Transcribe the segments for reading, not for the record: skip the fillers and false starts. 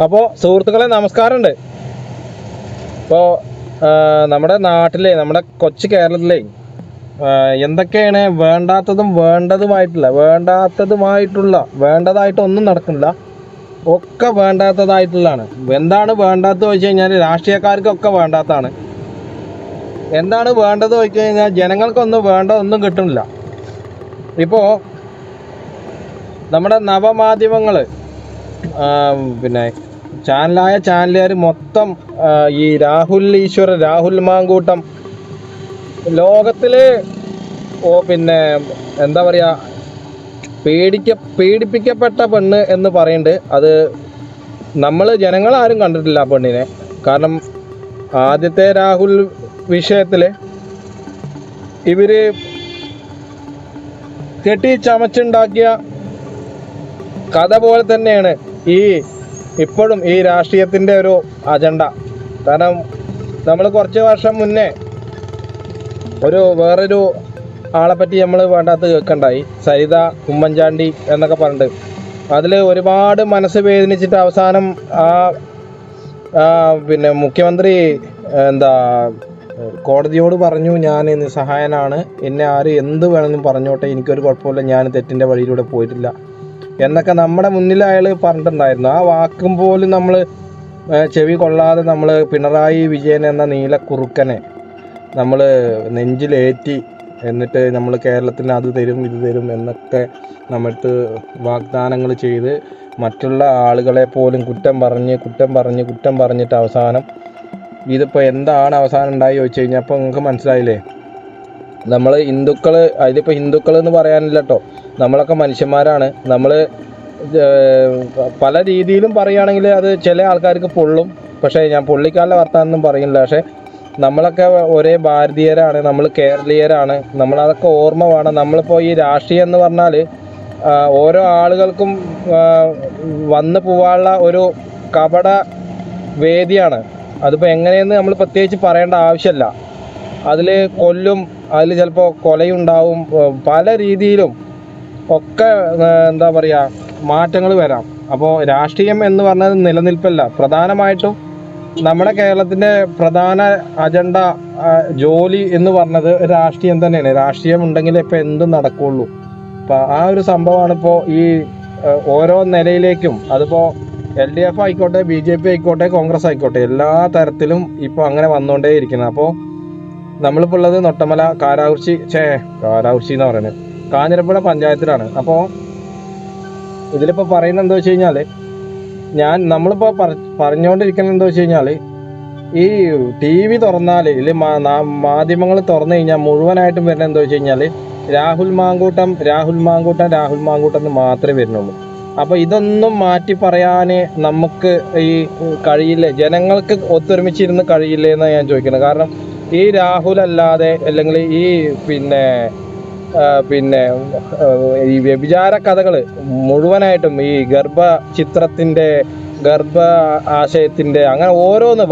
അപ്പോൾ സുഹൃത്തുക്കളെ നമസ്കാരമുണ്ട്. ഇപ്പോൾ നമ്മുടെ നാട്ടിലെ നമ്മുടെ കൊച്ചു കേരളത്തിലെ എന്തൊക്കെയാണ് വേണ്ടതായിട്ടൊന്നും നടക്കുന്നില്ല, ഒക്കെ വേണ്ടാത്തതായിട്ടുള്ളതാണ്. എന്താണ് വേണ്ടാത്തത് ചോദിച്ചു കഴിഞ്ഞാൽ രാഷ്ട്രീയക്കാർക്കൊക്കെ വേണ്ടാത്തതാണ്. എന്താണ് വേണ്ടത് ചോദിച്ചു കഴിഞ്ഞാൽ ജനങ്ങൾക്കൊന്നും ഒന്നും കിട്ടുന്നില്ല. ഇപ്പോൾ നമ്മുടെ നവമാധ്യമങ്ങൾ പിന്നെ ചാനലുകാർ മൊത്തം ഈ രാഹുൽ മാങ്കൂട്ടം ലോകത്തില് പിന്നെ എന്താ പറയുക, പീഡിപ്പിക്കപ്പെട്ട പെണ്ണ് എന്ന് പറയുന്നുണ്ട്. അത് ജനങ്ങളാരും കണ്ടിട്ടില്ല ആ പെണ്ണിനെ. കാരണം ആദ്യത്തെ രാഹുൽ വിഷയത്തിൽ ഇവര് കെട്ടി ചമച്ചുണ്ടാക്കിയ കഥ പോലെ തന്നെയാണ് ഇപ്പോഴും ഈ രാഷ്ട്രീയത്തിൻ്റെ ഒരു അജണ്ട. കാരണം നമ്മൾ കുറച്ച് വർഷം മുന്നേ വേറൊരു ആളെ പറ്റി നമ്മൾ വേണ്ടാത്ത കേൾക്കണ്ടായി, സരിത ഉമ്മൻചാണ്ടി എന്നൊക്കെ പറഞ്ഞിട്ട്. അതിൽ ഒരുപാട് മനസ്സ് വേദനിച്ചിട്ട് അവസാനം പിന്നെ മുഖ്യമന്ത്രി കോടതിയോട് പറഞ്ഞു, ഞാൻ നിസ്സഹായനാണ്, എന്നെ ആര് എന്ത് വേണമെന്നും പറഞ്ഞോട്ടെ, എനിക്കൊരു കുഴപ്പമില്ല, ഞാൻ തെറ്റിൻ്റെ വഴിയിലൂടെ പോയിട്ടില്ല എന്നൊക്കെ നമ്മുടെ മുന്നിൽ അയാൾ പറഞ്ഞിട്ടുണ്ടായിരുന്നു. ആ വാക്കും പോലും നമ്മൾ ചെവി കൊള്ളാതെ നമ്മൾ പിണറായി വിജയൻ എന്ന നീലക്കുറുക്കനെ നമ്മൾ നെഞ്ചിലേറ്റി, എന്നിട്ട് നമ്മൾ കേരളത്തിന് അത് തരും ഇത് തരും എന്നൊക്കെ നമ്മൾക്ക് വാഗ്ദാനങ്ങൾ ചെയ്ത് മറ്റുള്ള ആളുകളെ പോലും കുറ്റം പറഞ്ഞിട്ട് അവസാനം ഇതിപ്പോൾ എന്താണ് അവസാനം ഉണ്ടായി ചോദിച്ചു കഴിഞ്ഞാൽ അപ്പോൾ നിങ്ങൾക്ക് മനസ്സിലായില്ലേ. നമ്മൾ അതിലിപ്പോൾ ഹിന്ദുക്കൾ എന്ന് പറയാനില്ല കേട്ടോ, നമ്മളൊക്കെ മനുഷ്യന്മാരാണ്. നമ്മൾ പല രീതിയിലും പറയുകയാണെങ്കിൽ അത് ചില ആൾക്കാർക്ക് പൊള്ളും. പക്ഷേ ഞാൻ പൊള്ളിക്കാനുള്ള വർത്താനൊന്നും പറയുന്നില്ല. പക്ഷേ നമ്മളൊക്കെ ഒരേ ഭാരതീയരാണ്, നമ്മൾ കേരളീയരാണ്. നമ്മളതൊക്കെ ഓർമ്മ വേണം. നമ്മളിപ്പോൾ ഈ രാഷ്ട്രീയം എന്ന് പറഞ്ഞാൽ ഓരോ ആളുകൾക്കും വന്നു പോവാനുള്ള ഒരു കപട വേദിയാണ്. അതിപ്പോൾ എങ്ങനെയെന്ന് നമ്മൾ പ്രത്യേകിച്ച് പറയേണ്ട ആവശ്യമില്ല. അതിൽ കൊല്ലും, അതിൽ ചിലപ്പോൾ കൊലയുണ്ടാവും, പല രീതിയിലും ഒക്കെ എന്താ പറയുക മാറ്റങ്ങൾ വരാം. അപ്പോൾ രാഷ്ട്രീയം എന്ന് പറഞ്ഞത് നിലനിൽപ്പല്ല. പ്രധാനമായിട്ടും നമ്മുടെ കേരളത്തിൻ്റെ പ്രധാന അജണ്ട ജോലി എന്ന് പറഞ്ഞത് രാഷ്ട്രീയം തന്നെയാണ്. രാഷ്ട്രീയം ഉണ്ടെങ്കിൽ ഇപ്പോൾ എന്തും നടക്കുകയുള്ളൂ. അപ്പോൾ ആ ഒരു സംഭവമാണ് ഇപ്പോൾ ഈ ഓരോ നിലയിലേക്കും, അതിപ്പോൾ LDF ആയിക്കോട്ടെ, BJP ആയിക്കോട്ടെ, കോൺഗ്രസ് ആയിക്കോട്ടെ, എല്ലാ തരത്തിലും ഇപ്പോൾ അങ്ങനെ വന്നുകൊണ്ടേ ഇരിക്കുന്നത്. അപ്പോൾ നമ്മളിപ്പോൾ ഉള്ളത് നൊട്ടമല കാരാകുറിച്ചി എന്ന് പറയുന്നത് കാഞ്ഞിരപ്പുഴ പഞ്ചായത്തിലാണ്. അപ്പോൾ ഇതിലിപ്പോൾ പറയുന്നത് എന്താ വെച്ച് കഴിഞ്ഞാൽ, നമ്മളിപ്പോൾ പറഞ്ഞുകൊണ്ടിരിക്കുന്നത് എന്താ വെച്ച് കഴിഞ്ഞാൽ, ഈ TV തുറന്നാൽ മാധ്യമങ്ങൾ തുറന്നു കഴിഞ്ഞാൽ മുഴുവനായിട്ടും വരുന്നത് എന്താ വെച്ച് കഴിഞ്ഞാൽ രാഹുൽ മാങ്കൂട്ടം എന്ന് മാത്രമേ വരുന്നുള്ളൂ. അപ്പോൾ ഇതൊന്നും മാറ്റി പറയാൻ നമുക്ക് ഈ കഴിയില്ലേ, ജനങ്ങൾക്ക് ഒത്തൊരുമിച്ചിരുന്ന് കഴിയില്ലേ എന്നാണ് ഞാൻ ചോദിക്കുന്നത്. കാരണം ഈ രാഹുൽ അല്ലാതെ, അല്ലെങ്കിൽ ഈ പിന്നെ ഈ വ്യഭിചാര കഥകൾ മുഴുവനായിട്ടും ഈ ഗർഭ ആശയത്തിൻ്റെ അങ്ങനെ ഓരോന്ന്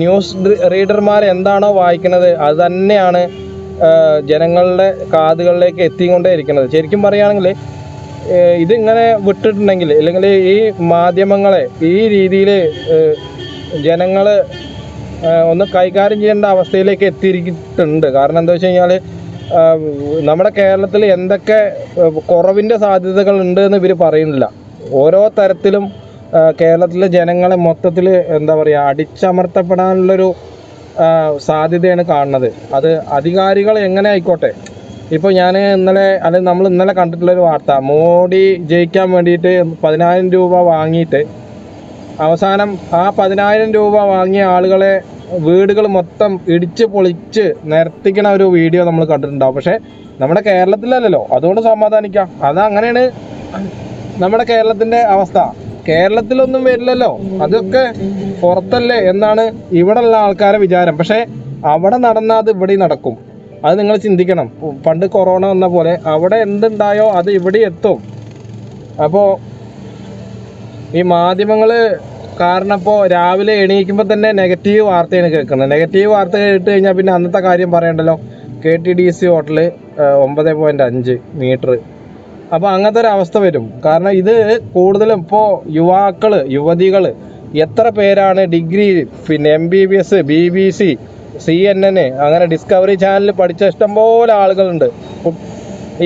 ന്യൂസ് റീഡർമാർ എന്താണോ വായിക്കുന്നത് അത് തന്നെയാണ് ജനങ്ങളുടെ കാതുകളിലേക്ക് എത്തിക്കൊണ്ടേ ഇരിക്കുന്നത്. ശരിക്കും പറയുകയാണെങ്കിൽ ഇതിങ്ങനെ വിട്ടിട്ടുണ്ടെങ്കിൽ, അല്ലെങ്കിൽ ഈ മാധ്യമങ്ങളെ ഈ രീതിയിൽ ജനങ്ങൾ ഒന്ന് കൈകാര്യം ചെയ്യേണ്ട അവസ്ഥയിലേക്ക് എത്തിയിരിക്കുന്നുണ്ട്. കാരണം എന്താ വെച്ച് കഴിഞ്ഞാൽ നമ്മുടെ കേരളത്തിൽ എന്തൊക്കെ കുറവിൻ്റെ സാധ്യതകൾ ഉണ്ട് എന്ന് ഇവർ പറയുന്നില്ല. ഓരോ തരത്തിലും കേരളത്തിലെ ജനങ്ങളെ മൊത്തത്തിൽ എന്താ പറയുക അടിച്ചമർത്തപ്പെടാനുള്ളൊരു സാധ്യതയാണ് കാണുന്നത്. അത് അധികാരികൾ എങ്ങനെ ആയിക്കോട്ടെ. ഇപ്പോൾ നമ്മൾ ഇന്നലെ കണ്ടിട്ടുള്ളൊരു വാർത്ത, മോഡി ജയിക്കാൻ വേണ്ടിയിട്ട് 10,000 രൂപ വാങ്ങിയിട്ട് അവസാനം ആ 10,000 രൂപ വാങ്ങിയ ആളുകളെ വീടുകൾ മൊത്തം ഇടിച്ച് പൊളിച്ച് നിരത്തിക്കണ ഒരു വീഡിയോ നമ്മൾ കണ്ടിട്ടുണ്ടാവും. പക്ഷേ നമ്മുടെ കേരളത്തിലല്ലല്ലോ, അതുകൊണ്ട് സമാധാനിക്കാം. അതങ്ങനെയാണ് നമ്മുടെ കേരളത്തിൻ്റെ അവസ്ഥ. കേരളത്തിലൊന്നും വരില്ലല്ലോ, അതൊക്കെ പുറത്തല്ലേ എന്നാണ് ഇവിടെയുള്ള ആൾക്കാരെ വിചാരം. പക്ഷേ അവിടെ നടന്നാൽ അത് ഇവിടെ നടക്കും. അത് നിങ്ങൾ ചിന്തിക്കണം. പണ്ട് കൊറോണ വന്ന പോലെ അവിടെ എന്തുണ്ടായോ അത് ഇവിടെ എത്തും. അപ്പോൾ ഈ മാധ്യമങ്ങൾ കാരണം ഇപ്പോൾ രാവിലെ എണീക്കുമ്പോൾ തന്നെ നെഗറ്റീവ് വാർത്തയാണ് കേൾക്കുന്നത്. നെഗറ്റീവ് വാർത്ത കേട്ട് കഴിഞ്ഞാൽ പിന്നെ അന്നത്തെ കാര്യം പറയണ്ടല്ലോ. KTDC ഹോട്ടൽ 9.5 മീറ്റർ അപ്പോൾ അങ്ങനത്തെ ഒരു അവസ്ഥ വരും. കാരണം ഇത് കൂടുതലും ഇപ്പോൾ യുവതികൾ എത്ര പേരാണ് ഡിഗ്രി, പിന്നെ MBBS, BBC, CNN, അങ്ങനെ ഡിസ്കവറി ചാനൽ പഠിച്ച ഇഷ്ടംപോലെ ആളുകളുണ്ട്.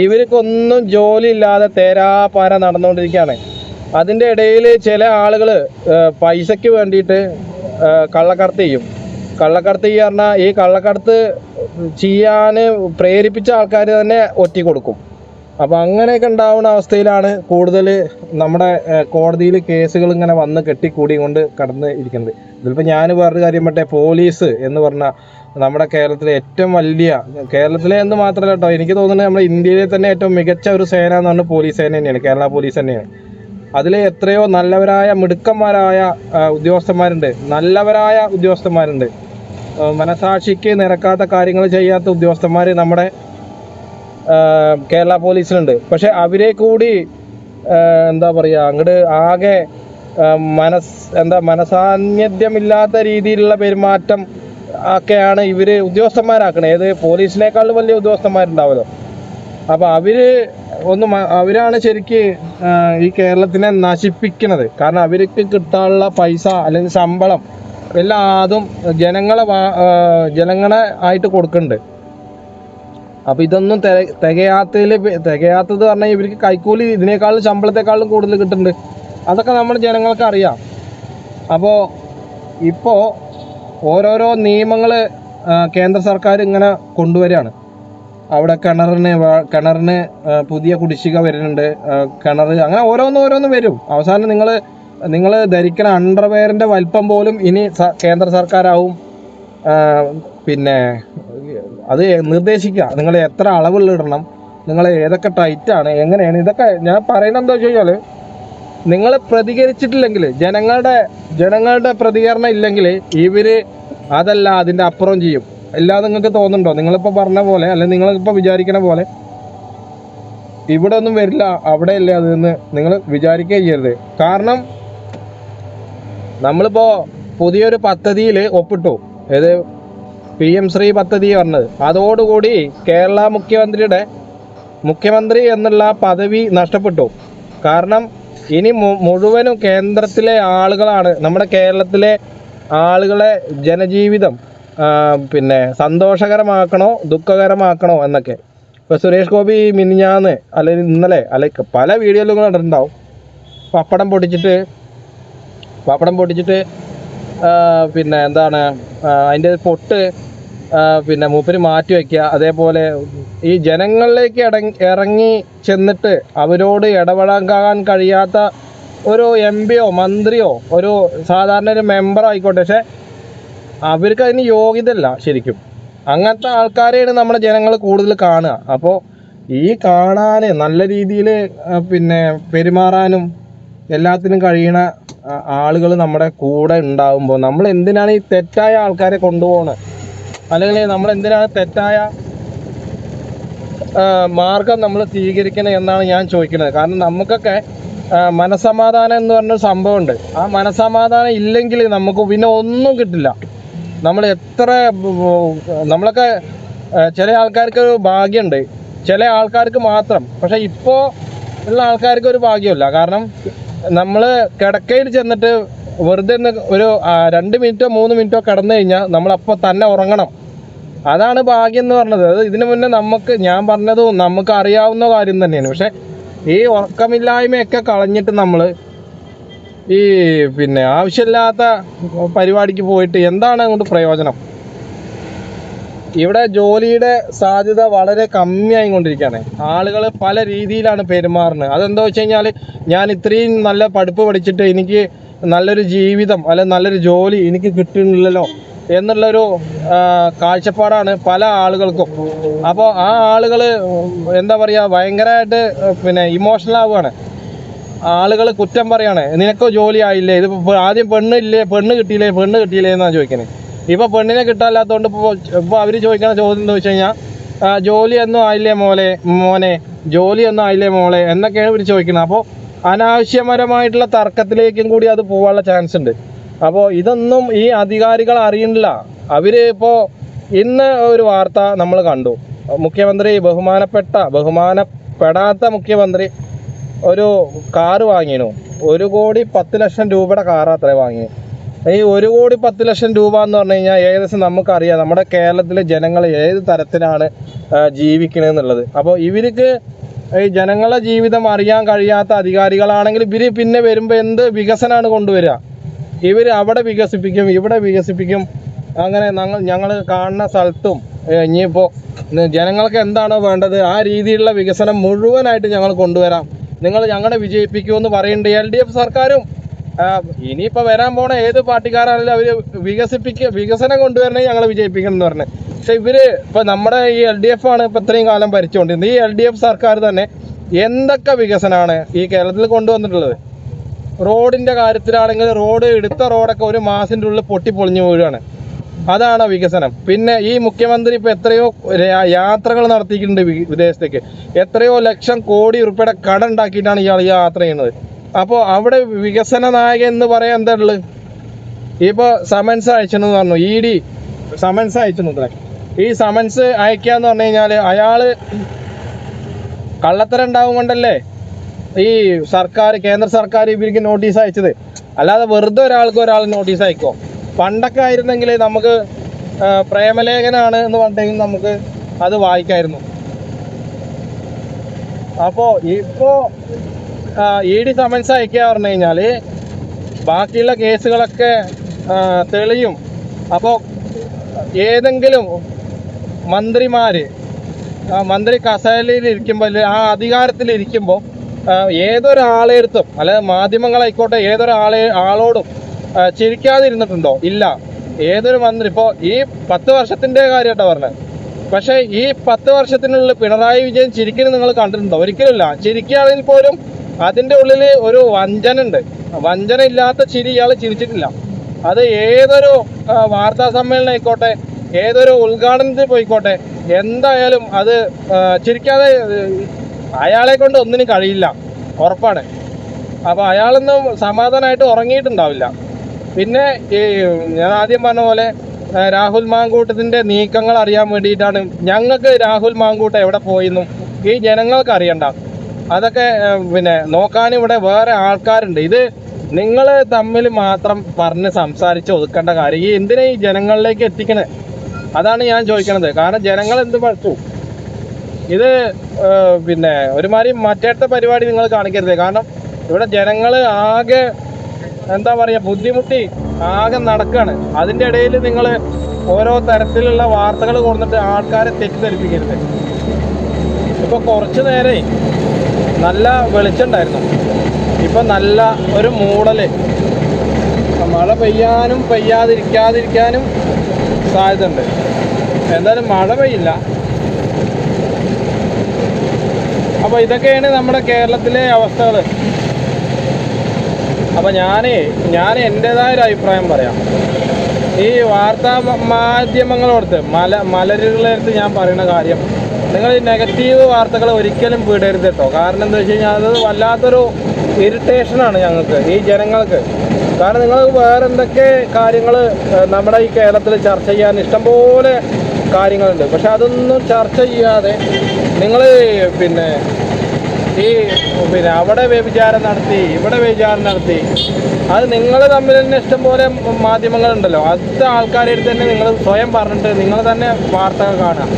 ഇവർക്കൊന്നും ജോലി ഇല്ലാതെ തേരാപാര നടന്നുകൊണ്ടിരിക്കുകയാണ്. അതിൻ്റെ ഇടയിൽ ചില ആളുകൾ പൈസയ്ക്ക് വേണ്ടിയിട്ട് കള്ളക്കടത്ത് ചെയ്യും. കള്ളക്കടത്ത് പറഞ്ഞാൽ ഈ കള്ളക്കടത്ത് ചെയ്യാൻ പ്രേരിപ്പിച്ച ആൾക്കാർ തന്നെ ഒറ്റി കൊടുക്കും. അപ്പോൾ അങ്ങനെയൊക്കെ ഉണ്ടാവുന്ന അവസ്ഥയിലാണ് കൂടുതൽ നമ്മുടെ കോടതിയിൽ കേസുകൾ ഇങ്ങനെ വന്ന് കെട്ടിക്കൂടി കൊണ്ട് കടന്ന് ഇരിക്കുന്നത്. ഇതിലിപ്പോൾ ഞാൻ വേറൊരു കാര്യം പറ്റേ, പോലീസ് എന്ന് പറഞ്ഞാൽ നമ്മുടെ കേരളത്തിലെ ഏറ്റവും വലിയ, കേരളത്തിലെ എന്ന് മാത്രമല്ല കേട്ടോ, എനിക്ക് തോന്നുന്നത് നമ്മുടെ ഇന്ത്യയിലെ തന്നെ ഏറ്റവും മികച്ച ഒരു സേന എന്ന് പറഞ്ഞാൽ പോലീസ് സേന തന്നെയാണ്, കേരള പോലീസ് തന്നെയാണ്. അതിൽ എത്രയോ നല്ലവരായ മിടുക്കന്മാരായ ഉദ്യോഗസ്ഥന്മാരുണ്ട്, നല്ലവരായ ഉദ്യോഗസ്ഥന്മാരുണ്ട്. മനസാക്ഷിക്ക് നിരക്കാത്ത കാര്യങ്ങൾ ചെയ്യാത്ത ഉദ്യോഗസ്ഥന്മാർ നമ്മുടെ കേരള പോലീസിലുണ്ട്. പക്ഷെ അവരെ കൂടി എന്താ പറയുക, അങ്ങോട്ട് ആകെ മനസാന്നിധ്യമില്ലാത്ത രീതിയിലുള്ള പെരുമാറ്റം ഒക്കെയാണ് ഇവർ ഉദ്യോഗസ്ഥന്മാരാക്കണത്. ഏത് പോലീസിനേക്കാളും വലിയ ഉദ്യോഗസ്ഥന്മാരുണ്ടാവുമല്ലോ. അപ്പോൾ അവരാണ് ശരിക്ക് ഈ കേരളത്തിനെ നശിപ്പിക്കുന്നത്. കാരണം അവർക്ക് കിട്ടാനുള്ള പൈസ അല്ലെങ്കിൽ ശമ്പളം എല്ലാതും ജനങ്ങളെ ആയിട്ട് കൊടുക്കുന്നുണ്ട്. അപ്പോൾ ഇതൊന്നും തികയാത്തത് പറഞ്ഞാൽ ഇവർക്ക് കൈക്കൂലി ഇതിനേക്കാളും ശമ്പളത്തെക്കാളും കൂടുതൽ കിട്ടുന്നുണ്ട്. അതൊക്കെ നമ്മുടെ ജനങ്ങൾക്ക് അറിയാം. അപ്പോൾ ഇപ്പോൾ ഓരോരോ നിയമങ്ങൾ കേന്ദ്ര സർക്കാർ ഇങ്ങനെ കൊണ്ടുവരികയാണ്. അവിടെ കിണറിന് പുതിയ കുടിശ്ശിക വരുന്നുണ്ട്, അങ്ങനെ ഓരോന്ന് വരും. അവസാനം നിങ്ങൾ ധരിക്കുന്ന അണ്ടർവെയറിൻ്റെ വലിപ്പം പോലും ഇനി കേന്ദ്ര സർക്കാരാവും പിന്നെ അത് നിർദ്ദേശിക്കുക. നിങ്ങൾ എത്ര അളവുള്ളിടണം, നിങ്ങൾ ഏതൊക്കെ ടൈറ്റാണ്, എങ്ങനെയാണ്. ഇതൊക്കെ ഞാൻ പറയുന്നത് എന്താ വെച്ച് കഴിഞ്ഞാൽ, നിങ്ങൾ പ്രതികരിച്ചിട്ടില്ലെങ്കിൽ, ജനങ്ങളുടെ പ്രതികരണം ഇല്ലെങ്കിൽ ഇവർ അതല്ല അതിൻ്റെ അപ്പുറം ചെയ്യും. അല്ലാതെ നിങ്ങൾക്ക് തോന്നുന്നുണ്ടോ? നിങ്ങളിപ്പോൾ പറഞ്ഞ പോലെ, അല്ലെങ്കിൽ നിങ്ങളിപ്പോൾ വിചാരിക്കുന്ന പോലെ ഇവിടെ ഒന്നും വരില്ല, അവിടെയല്ലേ അതെന്ന് നിങ്ങൾ വിചാരിക്കുകയും ചെയ്യരുത്. കാരണം നമ്മളിപ്പോൾ പുതിയൊരു പദ്ധതിയിൽ ഒപ്പിട്ടു, ഏത് PM ശ്രീ പദ്ധതി പറഞ്ഞത്. അതോടുകൂടി കേരള മുഖ്യമന്ത്രി എന്നുള്ള പദവി നഷ്ടപ്പെട്ടു. കാരണം ഇനി മുഴുവനും കേന്ദ്രത്തിലെ ആളുകളാണ് നമ്മുടെ കേരളത്തിലെ ആളുകളെ ജനജീവിതം പിന്നെ സന്തോഷകരമാക്കണോ ദുഃഖകരമാക്കണോ എന്നൊക്കെ. ഇപ്പോൾ സുരേഷ് ഗോപി മിനിഞ്ഞാന്ന് അല്ലെങ്കിൽ ഇന്നലെ അല്ലെങ്കിൽ പല വീഡിയോയിലും കണ്ടിട്ടുണ്ടാവും, പപ്പടം പൊട്ടിച്ചിട്ട് പിന്നെ എന്താണ് അതിൻ്റെ പൊട്ട് പിന്നെ മൂപ്പര് മാറ്റി വയ്ക്കുക. അതേപോലെ ഈ ജനങ്ങളിലേക്ക് ഇറങ്ങി ചെന്നിട്ട് അവരോട് ഇടപെടാൻ കഴിയാത്ത ഒരു MPയോ മന്ത്രിയോ ഒരു സാധാരണ ഒരു മെമ്പറോ ആയിക്കോട്ടെ, പക്ഷെ അവർക്ക് അതിന് യോഗ്യതയില്ല ശരിക്കും. അങ്ങനത്തെ ആൾക്കാരെയാണ് നമ്മുടെ ജനങ്ങൾ കൂടുതൽ കാണുക. അപ്പോൾ ഈ കാണാൻ നല്ല രീതിയിൽ പിന്നെ പെരുമാറാനും എല്ലാത്തിനും കഴിയണ ആളുകൾ നമ്മുടെ കൂടെ ഉണ്ടാകുമ്പോൾ നമ്മൾ എന്തിനാണ് ഈ തെറ്റായ ആൾക്കാരെ കൊണ്ടുപോകുന്നത്, അല്ലെങ്കിൽ നമ്മൾ എന്തിനാണ് തെറ്റായ മാർഗം നമ്മൾ സ്വീകരിക്കുന്നത് എന്നാണ് ഞാൻ ചോദിക്കുന്നത്. കാരണം നമുക്കൊക്കെ മനസമാധാനം എന്ന് പറഞ്ഞൊരു സംഭവമുണ്ട്. ആ മനസമാധാനം ഇല്ലെങ്കിൽ നമുക്ക് പിന്നെ ഒന്നും കിട്ടില്ല. നമ്മളൊക്കെ ചില ആൾക്കാർക്ക് ഒരു ഭാഗ്യമുണ്ട്, ചില ആൾക്കാർക്ക് മാത്രം. പക്ഷെ ഇപ്പോൾ ഉള്ള ആൾക്കാർക്ക് ഒരു ഭാഗ്യമില്ല. കാരണം നമ്മൾ കിടക്കയിൽ ചെന്നിട്ട് വെറുതെ ഒരു 2 മിനിറ്റോ 3 മിനിറ്റോ കിടന്നു കഴിഞ്ഞാൽ നമ്മളപ്പോൾ തന്നെ ഉറങ്ങണം. അതാണ് ഭാഗ്യം എന്ന് പറഞ്ഞത്. അത് ഇതിനു മുന്നേ ഞാൻ പറഞ്ഞതും നമുക്ക് അറിയാവുന്ന കാര്യം തന്നെയാണ്. പക്ഷെ ഈ ഉറക്കമില്ലായ്മയൊക്കെ കളഞ്ഞിട്ട് നമ്മൾ ഈ പിന്നെ ആവശ്യമില്ലാത്ത പരിപാടിക്ക് പോയിട്ട് എന്താണ് അങ്ങോട്ട് പ്രയോജനം? ഇവിടെ ജോലിയുടെ സാധ്യത വളരെ കമ്മിയായിക്കൊണ്ടിരിക്കുകയാണ്. ആളുകൾ പല രീതിയിലാണ് പെരുമാറുന്നത്. അതെന്താ വെച്ച് കഴിഞ്ഞാൽ, ഞാൻ ഇത്രയും നല്ല പഠിപ്പ് പഠിച്ചിട്ട് എനിക്ക് നല്ലൊരു ജീവിതം അല്ലെങ്കിൽ നല്ലൊരു ജോലി എനിക്ക് കിട്ടുന്നില്ലല്ലോ എന്നുള്ളൊരു കാഴ്ചപ്പാടാണ് പല ആളുകൾക്കും. അപ്പോൾ ആ ആളുകൾ എന്താ പറയുക, ഭയങ്കരമായിട്ട് പിന്നെ ഇമോഷണൽ ആവുകയാണ്. ആളുകൾ കുറ്റം പറയാണ്, നിനക്കോ ജോലി ആയില്ലേ, ഇതിപ്പോൾ ആദ്യം പെണ്ണ് കിട്ടിയില്ലേ എന്നാണ് ചോദിക്കുന്നത്. ഇപ്പോൾ പെണ്ണിനെ കിട്ടാനില്ലാത്തതുകൊണ്ട് ഇപ്പോൾ അവർ ചോദിക്കുന്ന ചോദ്യം എന്താ വെച്ച് കഴിഞ്ഞാൽ, ജോലിയൊന്നും ആയില്ലേ മോനെ, ജോലിയൊന്നും ആയില്ലേ മോളെ എന്നൊക്കെയാണ് ഇവർ ചോദിക്കുന്നത്. അപ്പോൾ അനാവശ്യപരമായിട്ടുള്ള തർക്കത്തിലേക്കും കൂടി അത് പോകാനുള്ള ചാൻസ് ഉണ്ട്. അപ്പോൾ ഇതൊന്നും ഈ അധികാരികൾ അറിയണില്ല. അവർ ഇന്ന് ഒരു വാർത്ത നമ്മൾ കണ്ടു, ബഹുമാനപ്പെട്ട പെടാത്ത മുഖ്യമന്ത്രി ഒരു കാറ് വാങ്ങിയിരുന്നു. 1,10,00,000 രൂപയുടെ കാറാണ് അത്രേ വാങ്ങിയത്. ഈ 1,10,00,000 രൂപ എന്ന് പറഞ്ഞു കഴിഞ്ഞാൽ ഏകദേശം നമുക്കറിയാം നമ്മുടെ കേരളത്തിലെ ജനങ്ങൾ ഏത് തരത്തിലാണ് ജീവിക്കണമെന്നുള്ളത്. അപ്പോൾ ഇവർക്ക് ഈ ജനങ്ങളുടെ ജീവിതം അറിയാൻ കഴിയാത്ത അധികാരികളാണെങ്കിൽ ഇവർ പിന്നെ വരുമ്പോൾ എന്ത് വികസനമാണ് കൊണ്ടുവരിക? ഇവർ അവിടെ വികസിപ്പിക്കും, ഇവിടെ വികസിപ്പിക്കും. അങ്ങനെ ഞങ്ങൾ കാണുന്ന സ്ഥലത്തും ഇനിയിപ്പോൾ ജനങ്ങൾക്ക് എന്താണോ വേണ്ടത് ആ രീതിയിലുള്ള വികസനം മുഴുവനായിട്ട് ഞങ്ങൾ കൊണ്ടുവരാം, നിങ്ങൾ ഞങ്ങളെ വിജയിപ്പിക്കുമെന്ന് പറയുന്നുണ്ട് LDF സർക്കാരും. ഇനിയിപ്പോൾ വരാൻ പോണ ഏത് പാർട്ടിക്കാരാണെങ്കിലും അവർ വികസനം കൊണ്ടുവരണമെങ്കിൽ ഞങ്ങളെ വിജയിപ്പിക്കണം എന്ന് പറഞ്ഞത്. പക്ഷെ ഇവര് ഇപ്പം നമ്മുടെ ഈ LDF ആണ് ഇപ്പം ഇത്രയും കാലം ഭരിച്ചുകൊണ്ടിരുന്നത്. ഈ LDF സർക്കാർ തന്നെ എന്തൊക്കെ വികസനമാണ് ഈ കേരളത്തിൽ കൊണ്ടുവന്നിട്ടുള്ളത്? റോഡിൻ്റെ കാര്യത്തിലാണെങ്കിൽ എടുത്ത റോഡൊക്കെ ഒരു മാസത്തിൻ്റെ ഉള്ളിൽ പൊട്ടിപ്പൊളിഞ്ഞു വീഴുകയാണ്. അതാണ് വികസനം. പിന്നെ ഈ മുഖ്യമന്ത്രി ഇപ്പോൾ എത്രയോ യാത്രകൾ നടത്തിയിട്ടുണ്ട് വിദേശത്തേക്ക്. എത്രയോ ലക്ഷം കോടി രൂപയുടെ കടം ഉണ്ടാക്കിയിട്ടാണ് ഇയാൾ യാത്ര ചെയ്യുന്നത്. അപ്പോൾ അവിടെ വികസന നായകൻ എന്ന് പറയാൻ എന്താ ഉള്ളത്? ഇപ്പോൾ സമൻസ് അയച്ചെന്ന് പറഞ്ഞു, ED സമൻസ് അയച്ചെന്ന്. ഈ സമൻസ് അയക്കാന്ന് പറഞ്ഞു കഴിഞ്ഞാൽ അയാൾ കള്ളത്തരം ഉണ്ടാവും കൊണ്ടല്ലേ ഈ കേന്ദ്ര സർക്കാർ ഇവർക്ക് നോട്ടീസ് അയച്ചത്. അല്ലാതെ വെറുതെ ഒരാൾ നോട്ടീസ് അയക്കുമോ? പണ്ടൊക്കെ ആയിരുന്നെങ്കിൽ നമുക്ക് പ്രേമലേഖനാണ് എന്ന് പറഞ്ഞെങ്കിൽ നമുക്ക് അത് വായിക്കായിരുന്നു. അപ്പോൾ ഇപ്പോൾ ED സമൻസ് അയക്കുക പറഞ്ഞു കഴിഞ്ഞാൽ ബാക്കിയുള്ള കേസുകളൊക്കെ തെളിയും. അപ്പോൾ ഏതെങ്കിലും മന്ത്രി കസേരയിൽ ഇരിക്കുമ്പോൾ, ആ അധികാരത്തിലിരിക്കുമ്പോൾ ഏതൊരാളെടുത്തും, അല്ലാതെ മാധ്യമങ്ങളായിക്കോട്ടെ ആളോടും ചിരിക്കാതിരുന്നിട്ടുണ്ടോ? ഇല്ല. ഏതൊരു മന്ത്രി ഇപ്പോൾ ഈ 10 വർഷത്തിൻ്റെ കാര്യമായിട്ടാണ് പറഞ്ഞത്. പക്ഷേ ഈ 10 വർഷത്തിനുള്ളിൽ പിണറായി വിജയൻ ചിരിക്കുന്നത് നിങ്ങൾ കണ്ടിട്ടുണ്ടോ? ഒരിക്കലുമില്ല. ചിരിക്കുകയാണെങ്കിൽ പോലും അതിൻ്റെ ഉള്ളിൽ ഒരു വഞ്ചന ഉണ്ട്. വഞ്ചന ഇല്ലാത്ത ചിരി ഇയാൾ ചിരിച്ചിട്ടില്ല. അത് ഏതൊരു വാർത്താ സമ്മേളനം ആയിക്കോട്ടെ, ഏതൊരു ഉദ്ഘാടനത്തിൽ പോയിക്കോട്ടെ, എന്തായാലും അത് ചിരിക്കാതെ അയാളെ കൊണ്ട് ഒന്നിനും കഴിയില്ല, ഉറപ്പാണ്. അപ്പോൾ അയാളൊന്നും സമാധാനമായിട്ട് ഉറങ്ങിയിട്ടുണ്ടാവില്ല. പിന്നെ ഈ ഞാൻ ആദ്യം പറഞ്ഞ പോലെ രാഹുൽ മാങ്കൂട്ടത്തിൻ്റെ നീക്കങ്ങൾ അറിയാൻ വേണ്ടിയിട്ടാണ്. ഞങ്ങൾക്ക് രാഹുൽ മാങ്കൂട്ടം എവിടെ പോയെന്നും ഈ ജനങ്ങൾക്ക് അറിയണ്ട. അതൊക്കെ പിന്നെ നോക്കാനും ഇവിടെ വേറെ ആൾക്കാരുണ്ട്. ഇത് നിങ്ങൾ തമ്മിൽ മാത്രം പറഞ്ഞ് സംസാരിച്ച് ഒതുക്കേണ്ട കാര്യം ഈ എന്തിനാ ഈ ജനങ്ങളിലേക്ക് എത്തിക്കണേ? അതാണ് ഞാൻ ചോദിക്കണത്. കാരണം ജനങ്ങൾ എന്ത് പഠിച്ചു? ഇത് പിന്നെ ഒരുമാതിരി മറ്റേത്തെ പരിപാടി നിങ്ങൾ കാണിക്കരുത്. കാരണം ഇവിടെ ജനങ്ങൾ ആകെ എന്താ പറയുക, ബുദ്ധിമുട്ടി ആകെ നടക്കുകയാണ്. അതിൻ്റെ ഇടയിൽ നിങ്ങൾ ഓരോ തരത്തിലുള്ള വാർത്തകൾ കൊടുത്തിട്ട് ആൾക്കാരെ തെറ്റിദ്ധരിപ്പിക്കരുത്. ഇപ്പോൾ കുറച്ച് നേരെ നല്ല വെളിച്ചമുണ്ടായിരുന്നു, ഇപ്പം നല്ല ഒരു മൂടൽ. മഴ പെയ്യാനും പെയ്യാതിരിക്കാതിരിക്കാനും സാധ്യത ഉണ്ട്. എന്തായാലും മഴ പെയ്യില്ല. അപ്പോൾ ഇതൊക്കെയാണ് നമ്മുടെ കേരളത്തിലെ അവസ്ഥകൾ. അപ്പോൾ ഞാൻ എൻ്റേതായൊരു അഭിപ്രായം പറയാം. ഈ വാർത്താ മാധ്യമങ്ങളോടത്ത് മലരുകളടുത്ത് ഞാൻ പറയുന്ന കാര്യം, നിങ്ങൾ ഈ നെഗറ്റീവ് വാർത്തകൾ ഒരിക്കലും വിടരുത് കേട്ടോ. കാരണം എന്താ വെച്ച് കഴിഞ്ഞാൽ അത് വല്ലാത്തൊരു ഇറിറ്റേഷനാണ് ഞങ്ങൾക്ക്, ഈ ജനങ്ങൾക്ക്. കാരണം നിങ്ങൾ വേറെ എന്തൊക്കെ കാര്യങ്ങൾ നമ്മുടെ ഈ കേരളത്തിൽ ചർച്ച ചെയ്യാൻ ഇഷ്ടംപോലെ കാര്യങ്ങളുണ്ട്. പക്ഷെ അതൊന്നും ചർച്ച ചെയ്യാതെ നിങ്ങൾ പിന്നെ അവിടെ വ്യഭിചാരം നടത്തി, ഇവിടെ വ്യഭിചാരം നടത്തി, അത് നിങ്ങൾ തമ്മിൽ തന്നെ ഇഷ്ടംപോലെ മാധ്യമങ്ങളുണ്ടല്ലോ, അത് ആൾക്കാരുടെ അടുത്ത് തന്നെ നിങ്ങൾ സ്വയം പറഞ്ഞിട്ട് നിങ്ങൾ തന്നെ വാർത്തകൾ കാണുക.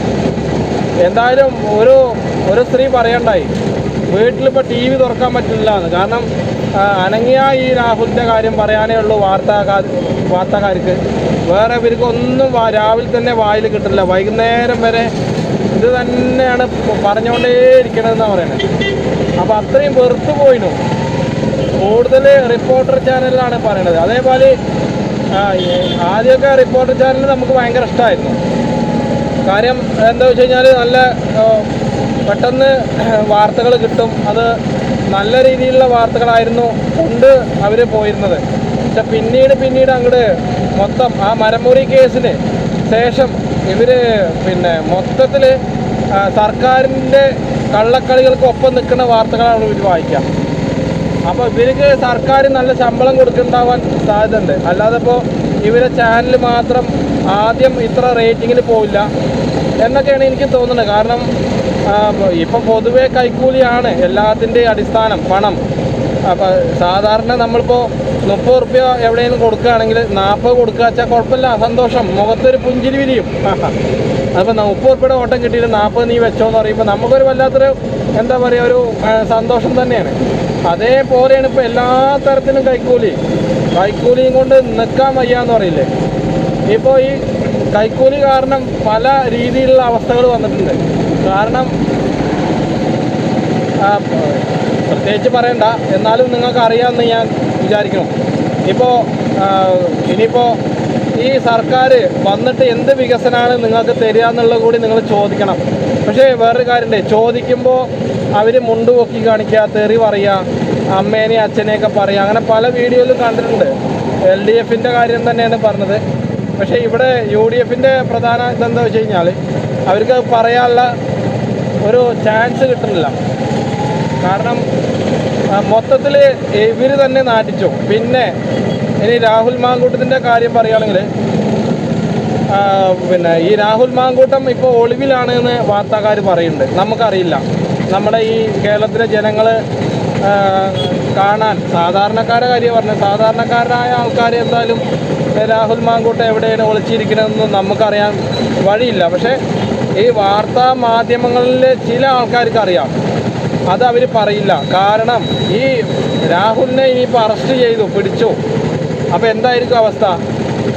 എന്തായാലും ഒരു സ്ത്രീ പറയണ്ടായി, വീട്ടിലിപ്പോൾ TV തുറക്കാൻ പറ്റില്ല എന്ന്. കാരണം അനങ്ങിയ ഈ രാഹുലിൻ്റെ കാര്യം പറയാനേ ഉള്ളൂ വാർത്താക്കാർക്ക്. വേറെ ഇവർക്ക് ഒന്നും രാവിലെ തന്നെ വായിൽ കിട്ടില്ല, വൈകുന്നേരം വരെ ഇത് തന്നെയാണ് പറഞ്ഞുകൊണ്ടേ ഇരിക്കണമെന്നാണ് പറയുന്നത്. അപ്പോൾ അത്രയും വെറുത്ത് പോയിരുന്നു. കൂടുതൽ റിപ്പോർട്ടർ ചാനലിലാണ് പറയണത്. അതേപോലെ ആദ്യമൊക്കെ റിപ്പോർട്ടർ ചാനൽ നമുക്ക് ഭയങ്കര ഇഷ്ടമായിരുന്നു. കാര്യം എന്താ വെച്ച് കഴിഞ്ഞാൽ നല്ല പെട്ടെന്ന് വാർത്തകൾ കിട്ടും. അത് നല്ല രീതിയിലുള്ള വാർത്തകളായിരുന്നു കൊണ്ട് അവർ പോയിരുന്നത്. പക്ഷെ പിന്നീട് അങ്ങോട്ട് മൊത്തം ആ മരമുറി കേസിന് ശേഷം ഇവർ മൊത്തത്തിൽ സർക്കാരിൻ്റെ കള്ളക്കളികൾക്ക് ഒപ്പം നിൽക്കുന്ന വാർത്തകളാണ് ഇവർ വായിക്കുക. അപ്പോൾ ഇവർക്ക് സർക്കാർ നല്ല ശമ്പളം കൊടുക്കുന്നുണ്ടാവാൻ സാധ്യതയുണ്ട്. അല്ലാതെ ഇപ്പോൾ ഇവരെ ചാനൽ മാത്രം ആദ്യം ഇത്ര റേറ്റിങ്ങിൽ പോവില്ല എന്നൊക്കെയാണ് എനിക്ക് തോന്നുന്നത്. കാരണം ഇപ്പം പൊതുവെ കൈക്കൂലിയാണ് എല്ലാത്തിൻ്റെയും അടിസ്ഥാനം, പണം. അപ്പോൾ സാധാരണ നമ്മളിപ്പോൾ 30 റുപ്യ എവിടെയെങ്കിലും കൊടുക്കുകയാണെങ്കിൽ 40 കൊടുക്കുക വെച്ചാൽ കുഴപ്പമില്ല, സന്തോഷം, മുഖത്തൊരു പുഞ്ചിരി വിരിയും. അപ്പോൾ 30 റുപ്യയുടെ ഓട്ടം കിട്ടിയിട്ട് 40 നീ വെച്ചോ എന്ന് പറയുമ്പോൾ നമുക്കൊരു വല്ലാത്തൊരു എന്താ പറയുക, ഒരു സന്തോഷം തന്നെയാണ്. അതേപോലെയാണ് ഇപ്പോൾ എല്ലാ തരത്തിലും കൈക്കൂലിയും കൊണ്ട് നിൽക്കാൻ വയ്യാന്ന് പറയില്ലേ. ഇപ്പോൾ ഈ കൈക്കൂലി കാരണം പല രീതിയിലുള്ള അവസ്ഥകൾ വന്നിട്ടുണ്ട്. കാരണം പ്രത്യേകിച്ച് പറയണ്ട, എന്നാലും നിങ്ങൾക്ക് അറിയാമെന്ന് ഞാൻ വിചാരിക്കണം. ഇനിയിപ്പോൾ ഈ സർക്കാർ വന്നിട്ട് എന്ത് വികസനമാണ് നിങ്ങൾക്ക് തരിക എന്നുള്ളത് കൂടി നിങ്ങൾ ചോദിക്കണം. പക്ഷേ വേറൊരു കാര്യമുണ്ട്, ചോദിക്കുമ്പോൾ അവർ മുണ്ട് പൊക്കി കാണിക്കുക, തെറി പറയുക, അമ്മേനെയും അച്ഛനെയൊക്കെ പറയുക, അങ്ങനെ പല വീഡിയോയിലും കണ്ടിട്ടുണ്ട്. LDFൻ്റെ കാര്യം തന്നെയാണ് പറഞ്ഞത്. പക്ഷേ ഇവിടെ UDFൻ്റെ പ്രധാന ഇതെന്താ വെച്ച് കഴിഞ്ഞാൽ അവർക്ക് പറയാനുള്ള ഒരു ചാൻസ് കിട്ടുന്നില്ല. കാരണം മൊത്തത്തിൽ ഇവർ തന്നെ നാട്ടിച്ചു. പിന്നെ ഇനി രാഹുൽ മാങ്കൂട്ടത്തിൻ്റെ കാര്യം പറയുകയാണെങ്കിൽ, ഈ രാഹുൽ മാങ്കൂട്ടം ഇപ്പോൾ ഒളിവിലാണ് എന്ന് വാർത്താക്കാർ പറയുന്നുണ്ട്. നമുക്കറിയില്ല. നമ്മുടെ ഈ കേരളത്തിലെ ജനങ്ങൾ കാണാൻ, സാധാരണക്കാരുടെ കാര്യം പറഞ്ഞത്, സാധാരണക്കാരായ ആൾക്കാർ എന്തായാലും രാഹുൽ മാങ്കൂട്ടം എവിടെയാണ് ഒളിച്ചിരിക്കുന്നതെന്ന് നമുക്കറിയാൻ വഴിയില്ല. പക്ഷേ ഈ വാർത്താ മാധ്യമങ്ങളിൽ ചില ആൾക്കാർക്ക് അറിയാം, അത് അവർ പറയില്ല. കാരണം ഈ രാഹുലിനെ ഇനിയിപ്പോൾ അറസ്റ്റ് ചെയ്തു, പിടിച്ചു, അപ്പോൾ എന്തായിരിക്കും അവസ്ഥ?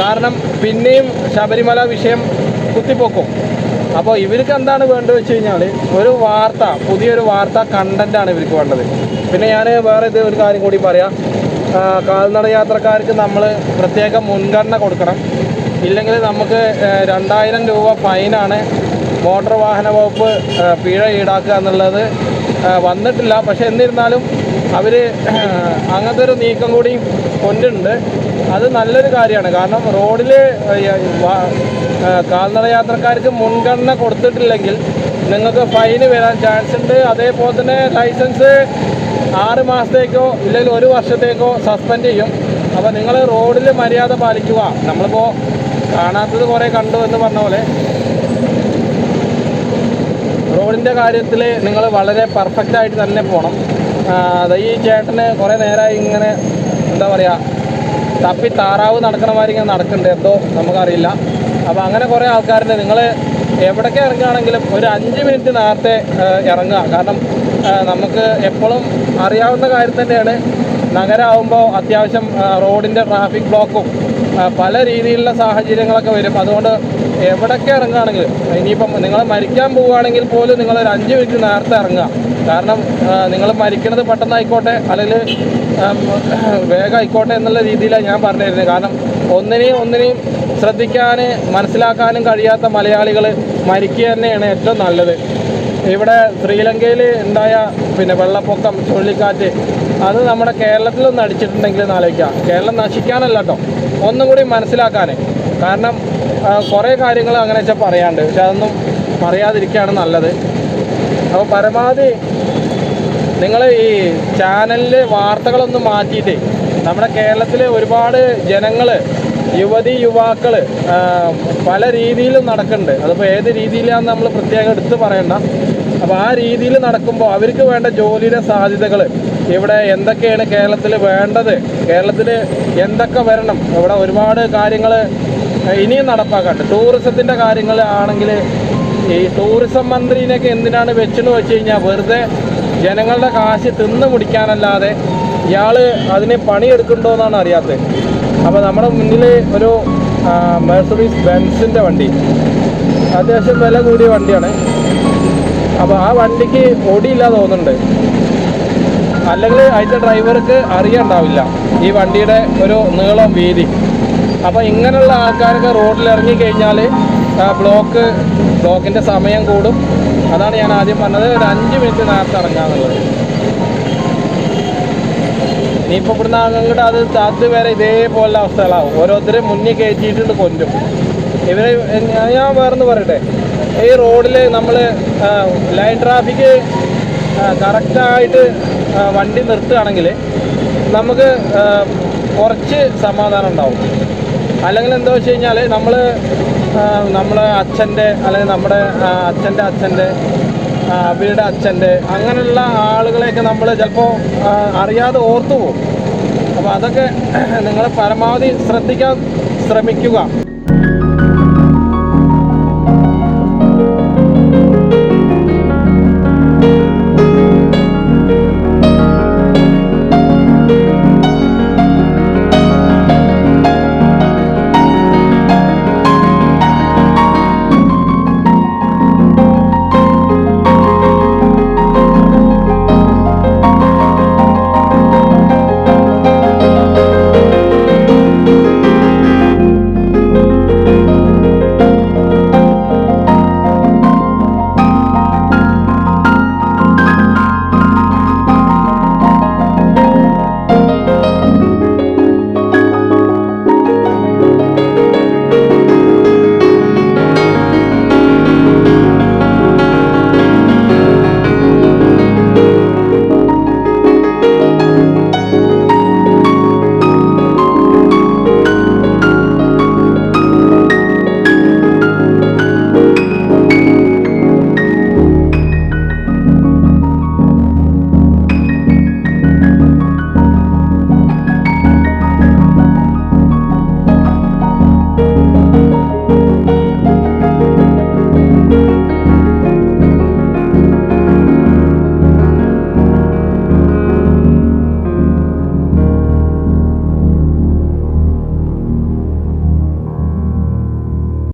കാരണം പിന്നെയും ശബരിമല വിഷയം കുത്തിപ്പൊക്കും. അപ്പോൾ ഇവർക്ക് എന്താണ് വേണ്ടത് വെച്ച് കഴിഞ്ഞാൽ പുതിയൊരു വാർത്ത കണ്ടൻറ്റാണ് ഇവർക്ക് വേണ്ടത്. പിന്നെ ഞാൻ വേറെ ഒരു കാര്യം കൂടി പറയാം. കാൽനട യാത്രക്കാർക്ക് നമ്മൾ പ്രത്യേക മുൻഗണന കൊടുക്കണം. ഇല്ലെങ്കിൽ നമുക്ക് 2000 രൂപ ഫൈനാണ് മോട്ടോർ വാഹന വകുപ്പ് പിഴ ഈടാക്കുക എന്നുള്ളത് വന്നിട്ടില്ല. പക്ഷെ എന്നിരുന്നാലും അവർ അങ്ങനത്തെ ഒരു നീക്കം കൂടി കൊണ്ടുണ്ട്. അത് നല്ലൊരു കാര്യമാണ്. കാരണം റോഡിൽ കാൽനട യാത്രക്കാർക്ക് മുൻഗണന കൊടുത്തിട്ടില്ലെങ്കിൽ നിങ്ങൾക്ക് ഫൈന് വരാൻ ചാൻസ് ഉണ്ട്. അതേപോലെ തന്നെ ലൈസൻസ് 6 മാസത്തേക്കോ ഇല്ലെങ്കിൽ 1 വർഷത്തേക്കോ സസ്പെൻഡ് ചെയ്യും. അപ്പോൾ നിങ്ങൾ റോഡിൽ മര്യാദ പാലിക്കുക. നമ്മളിപ്പോൾ കാണാത്തത് കുറേ കണ്ടു എന്ന് പറഞ്ഞ പോലെ റോഡിൻ്റെ കാര്യത്തിൽ നിങ്ങൾ വളരെ പെർഫെക്റ്റായിട്ട് തന്നെ പോകണം. ഈ ചേട്ടന് കുറേ നേരമായി ഇങ്ങനെ എന്താ പറയുക, തപ്പി താറാവ് നടക്കണ മാതിരി ഇങ്ങനെ നടക്കുന്നുണ്ട്, എന്തോ നമുക്കറിയില്ല. അപ്പോൾ അങ്ങനെ കുറേ ആൾക്കാരുണ്ട്. നിങ്ങൾ എവിടേക്ക് ഇറങ്ങുകയാണെങ്കിലും ഒരു 5 മിനിറ്റ് നേരത്തെ ഇറങ്ങുക. കാരണം നമുക്ക് എപ്പോഴും അറിയാവുന്ന കാര്യം തന്നെയാണ്, നഗരമാകുമ്പോൾ അത്യാവശ്യം റോഡിൻ്റെ ട്രാഫിക് ബ്ലോക്കും പല രീതിയിലുള്ള സാഹചര്യങ്ങളൊക്കെ വരും. അതുകൊണ്ട് എവിടേക്ക് ഇറങ്ങുകയാണെങ്കിലും, ഇനിയിപ്പം നിങ്ങൾ മരിക്കാൻ പോവുകയാണെങ്കിൽ പോലും നിങ്ങളൊരു 5 മിനിറ്റ് നേരത്തെ ഇറങ്ങുക. കാരണം നിങ്ങൾ മരിക്കുന്നത് പെട്ടെന്നായിക്കോട്ടെ അല്ലെങ്കിൽ വേഗമായിക്കോട്ടെ എന്നുള്ള രീതിയിലാണ് ഞാൻ പറഞ്ഞു തരുന്നത്. കാരണം ഒന്നിനെയും ശ്രദ്ധിക്കാനും മനസ്സിലാക്കാനും കഴിയാത്ത മലയാളികൾ മരിക്കുക തന്നെയാണ് ഏറ്റവും നല്ലത്. ഇവിടെ ശ്രീലങ്കയിൽ ഉണ്ടായ വെള്ളപ്പൊക്കം, ചുഴലിക്കാറ്റ്, അത് നമ്മുടെ കേരളത്തിലൊന്നും അടിച്ചിട്ടുണ്ടെങ്കിൽ ആലോചിക്കാം. കേരളം നശിക്കാനല്ല കേട്ടോ, ഒന്നും കൂടി മനസ്സിലാക്കാൻ. കാരണം കുറേ കാര്യങ്ങൾ അങ്ങനെ വെച്ചാൽ പറയാണ്ട്, പക്ഷെ അതൊന്നും പറയാതിരിക്കുകയാണ് നല്ലത്. അപ്പോൾ പരമാവധി നിങ്ങൾ ഈ ചാനലിൽ വാർത്തകളൊന്നും മാറ്റിയിട്ട്, നമ്മുടെ കേരളത്തിലെ ഒരുപാട് ജനങ്ങൾ, യുവാക്കൾ പല രീതിയിലും നടക്കുന്നുണ്ട്. അതിപ്പോൾ ഏത് രീതിയിലാണെന്ന് നമ്മൾ പ്രത്യേകം എടുത്ത് പറയണ്ട. അപ്പോൾ ആ രീതിയിൽ നടക്കുമ്പോൾ അവർക്ക് വേണ്ട ജോലിയുടെ സാധ്യതകൾ, ഇവിടെ എന്തൊക്കെയാണ് കേരളത്തിൽ വേണ്ടത്, കേരളത്തിൽ എന്തൊക്കെ വരണം, ഇവിടെ ഒരുപാട് കാര്യങ്ങൾ ഇനിയും നടപ്പാക്കാണ്ട്. ടൂറിസത്തിൻ്റെ കാര്യങ്ങൾ ആണെങ്കിൽ ഈ ടൂറിസം മന്ത്രിനെയൊക്കെ എന്തിനാണ് വെച്ചെന്ന് വെച്ച് കഴിഞ്ഞാൽ വെറുതെ ജനങ്ങളുടെ കാശ് തിന്ന് മുടിക്കാനല്ലാതെ ഇയാൾ അതിന് പണിയെടുക്കുന്നുണ്ടോ എന്നാണ് അറിയാത്തത്. അപ്പോൾ നമ്മുടെ മുന്നിൽ ഒരു മെഴ്സഡീസ് ബെൻസിൻ്റെ വണ്ടി, അത്യാവശ്യം വില കൂടിയ വണ്ടിയാണ്. അപ്പോൾ ആ വണ്ടിക്ക് ഒടിയില്ല തോന്നുന്നുണ്ട്, അല്ലെങ്കിൽ അതിൻ്റെ ഡ്രൈവർക്ക് അറിയണ്ടാവില്ല ഈ വണ്ടിയുടെ ഒരു നീളം വീതി. അപ്പോൾ ഇങ്ങനെയുള്ള ആൾക്കാരൊക്കെ റോഡിൽ ഇറങ്ങിക്കഴിഞ്ഞാൽ ബ്ലോക്കിൻ്റെ സമയം കൂടും. അതാണ് ഞാൻ ആദ്യം പറഞ്ഞത്, ഒരു 5 മിനിറ്റ് നേരത്തെ ഇറങ്ങാന്നുള്ളത്. ഇനിയിപ്പോൾ ഇവിടുന്ന് അങ്ങോട്ട് അത് വരെ ഇതേപോലുള്ള അവസ്ഥകളാവും. ഓരോരുത്തരും മുന്നിൽ കയറ്റിയിട്ടുണ്ട് കൊല്ലും ഇവർ. ഞാൻ വേറെന്ന് പറയട്ടെ, ഈ റോഡിൽ നമ്മൾ ലൈൻ ട്രാഫിക്ക് കറക്റ്റായിട്ട് വണ്ടി നിർത്തുകയാണെങ്കിൽ നമുക്ക് കുറച്ച് സമാധാനം ഉണ്ടാവും. അല്ലെങ്കിൽ എന്താ വെച്ച് കഴിഞ്ഞാൽ നമ്മളെ അച്ഛൻ്റെ അല്ലെങ്കിൽ നമ്മുടെ അച്ഛൻ്റെ അബിയുടെ അച്ഛൻ്റെ, അങ്ങനെയുള്ള ആളുകളെയൊക്കെ നമ്മൾ ചിലപ്പോൾ അറിയാതെ ഓർത്തു പോകും. അപ്പോൾ അതൊക്കെ നിങ്ങൾ പരമാവധി ശ്രദ്ധിക്കാൻ ശ്രമിക്കുക.